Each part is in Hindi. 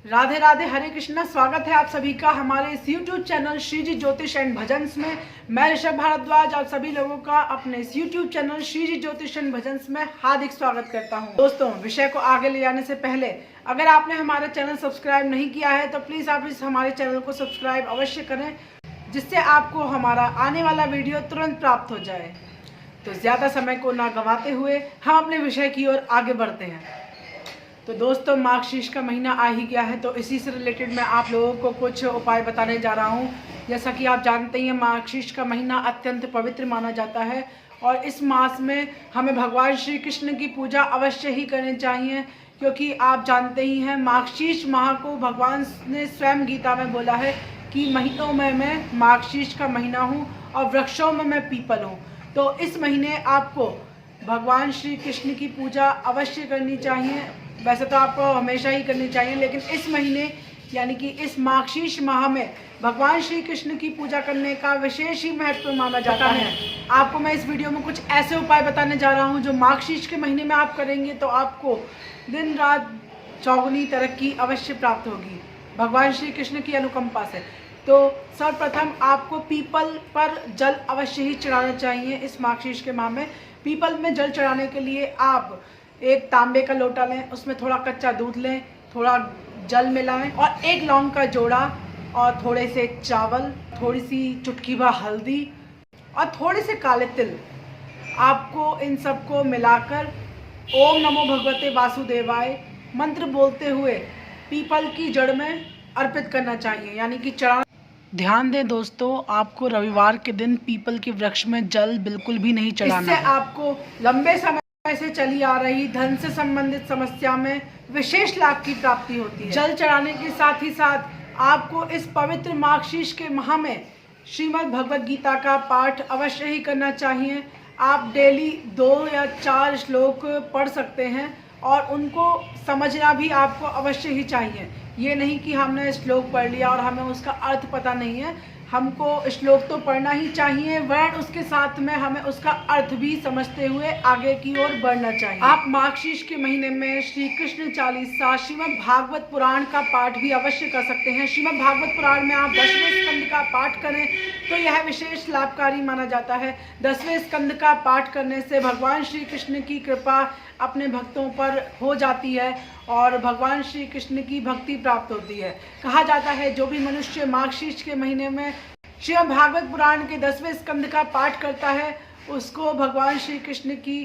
राधे राधे, हरे कृष्णा। स्वागत है आप सभी का हमारे इस YouTube चैनल श्री जी ज्योतिष एंड भजन्स में। मैं ऋषभ भारद्वाज आप सभी लोगों का अपने इस YouTube चैनल श्री जी ज्योतिष एंड भजन्स में हार्दिक स्वागत करता हूं। दोस्तों, विषय को आगे ले जाने से पहले अगर आपने हमारा चैनल सब्सक्राइब नहीं किया है तो प्लीज़ आप इस हमारे चैनल को सब्सक्राइब अवश्य करें, जिससे आपको हमारा आने वाला वीडियो तुरंत प्राप्त हो जाए। तो ज़्यादा समय को ना गंवाते हुए हम अपने विषय की ओर आगे बढ़ते हैं। तो दोस्तों, मार्गशीर्ष का महीना आ ही गया है, तो इसी से रिलेटेड मैं आप लोगों को कुछ उपाय बताने जा रहा हूं। जैसा कि आप जानते ही हैं, मार्गशीर्ष का महीना अत्यंत पवित्र माना जाता है और इस मास में हमें भगवान श्री कृष्ण की पूजा अवश्य ही करनी चाहिए, क्योंकि आप जानते ही हैं मार्गशीर्ष माह को भगवान ने स्वयं गीता में बोला है कि महीनों में मैं मार्गशीर्ष का महीना हूँ और वृक्षों में मैं पीपल हूँ। तो इस महीने आपको भगवान श्री कृष्ण की पूजा अवश्य करनी चाहिए। वैसे तो आपको हमेशा ही करनी चाहिए, लेकिन इस महीने यानी कि इस मार्गशीर्ष माह में भगवान श्री कृष्ण की पूजा करने का विशेष ही महत्व माना जाता है। आपको मैं इस वीडियो में कुछ ऐसे उपाय बताने जा रहा हूं जो मार्गशीर्ष के महीने में आप करेंगे तो आपको दिन रात चौगुनी तरक्की अवश्य प्राप्त होगी भगवान श्री कृष्ण की अनुकंपा से। तो सर्वप्रथम आपको पीपल पर जल अवश्य ही चढ़ाना चाहिए। इस मार्गशीर्ष के माह में पीपल में जल चढ़ाने के लिए आप एक तांबे का लोटा लें, उसमें थोड़ा कच्चा दूध लें, थोड़ा जल मिलाएं और एक लौंग का जोड़ा और थोड़े से चावल, थोड़ी सी चुटकी भर हल्दी और थोड़े से काले तिल, आपको इन सबको मिलाकर ओम नमो भगवते वासुदेवाय मंत्र बोलते हुए पीपल की जड़ में अर्पित करना चाहिए, यानी कि चढ़ाना। ध्यान दें दोस्तों, आपको रविवार के दिन पीपल के वृक्ष में जल बिल्कुल भी नहीं चढ़ाना। इससे आपको लंबे समय से चली आ रही धन से संबंधित समस्या में विशेष लाभ की प्राप्ति होती है। जल चढ़ाने के साथ ही साथ आपको इस पवित्र मार्गशीर्ष के माह में श्रीमद् भगवद गीता का पाठ अवश्य ही करना चाहिए। आप डेली 2 या 4 श्लोक पढ़ सकते हैं और उनको समझना भी आपको अवश्य ही चाहिए। ये नहीं कि हमने श्लोक पढ़ लिया और हमें उसका अर्थ पता नहीं है। हमको श्लोक तो पढ़ना ही चाहिए, वर्ण उसके साथ में हमें उसका अर्थ भी समझते हुए आगे की ओर बढ़ना चाहिए। आप मार्गशीर्ष के महीने में श्री कृष्ण चालीसा, श्रीमद् भागवत पुराण का पाठ भी अवश्य कर सकते हैं। श्रीमद् भागवत पुराण में आप 10वें स्कंद का पाठ करें तो यह विशेष लाभकारी माना जाता है। 10वें स्कंद का पाठ करने से भगवान श्री कृष्ण की कृपा अपने भक्तों पर हो जाती है और भगवान श्री कृष्ण की भक्ति प्राप्त होती है। कहा जाता है जो भी मनुष्य मार्गशीर्ष के महीने में श्रीमद् भागवत पुराण के 10वें स्कंद का पाठ करता है उसको भगवान श्री कृष्ण की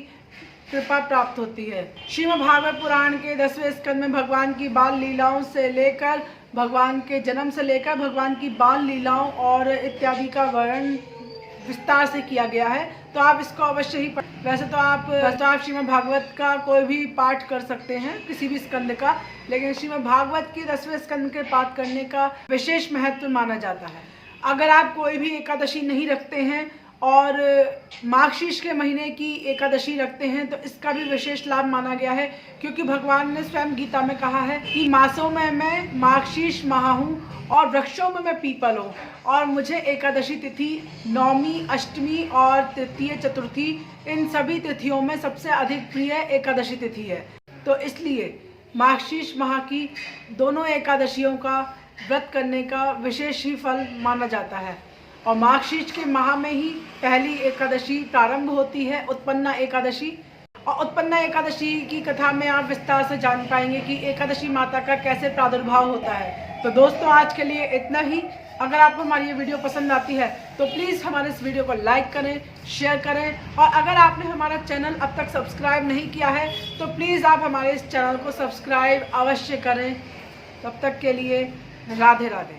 कृपा प्राप्त होती है। श्रीमद् भागवत पुराण के 10वें स्कंद में भगवान की बाल लीलाओं से लेकर भगवान के जन्म से लेकर भगवान की बाल लीलाओं और इत्यादि का वर्णन विस्तार से किया गया है, तो आप इसको अवश्य ही वैसे तो आप श्रीमद् भागवत का कोई भी पाठ कर सकते हैं, किसी भी स्कंद का, लेकिन श्रीमद् भागवत के 10वें स्कंद के पाठ करने का विशेष महत्व माना जाता है। अगर आप कोई भी एकादशी नहीं रखते हैं और मार्गशीर्ष के महीने की एकादशी रखते हैं तो इसका भी विशेष लाभ माना गया है, क्योंकि भगवान ने स्वयं गीता में कहा है कि मासों में मैं मार्गशीर्ष माह हूँ और वृक्षों में मैं पीपल हूँ और मुझे एकादशी तिथि, नवमी, अष्टमी और तृतीय, चतुर्थी, इन सभी तिथियों में सबसे अधिक प्रिय एकादशी तिथि है। तो इसलिए मार्गशीर्ष माह की दोनों एकादशियों का व्रत करने का विशेष ही फल माना जाता है। और मार्गशीर्ष के माह में ही पहली एकादशी प्रारंभ होती है, उत्पन्ना एकादशी। और उत्पन्ना एकादशी की कथा में आप विस्तार से जान पाएंगे कि एकादशी माता का कैसे प्रादुर्भाव होता है। तो दोस्तों, आज के लिए इतना ही। अगर आपको हमारी ये वीडियो पसंद आती है तो प्लीज़ हमारे इस वीडियो को लाइक करें, शेयर करें और अगर आपने हमारा चैनल अब तक सब्सक्राइब नहीं किया है तो प्लीज़ आप हमारे इस चैनल को सब्सक्राइब अवश्य करें। तब तक के लिए राधे राधे।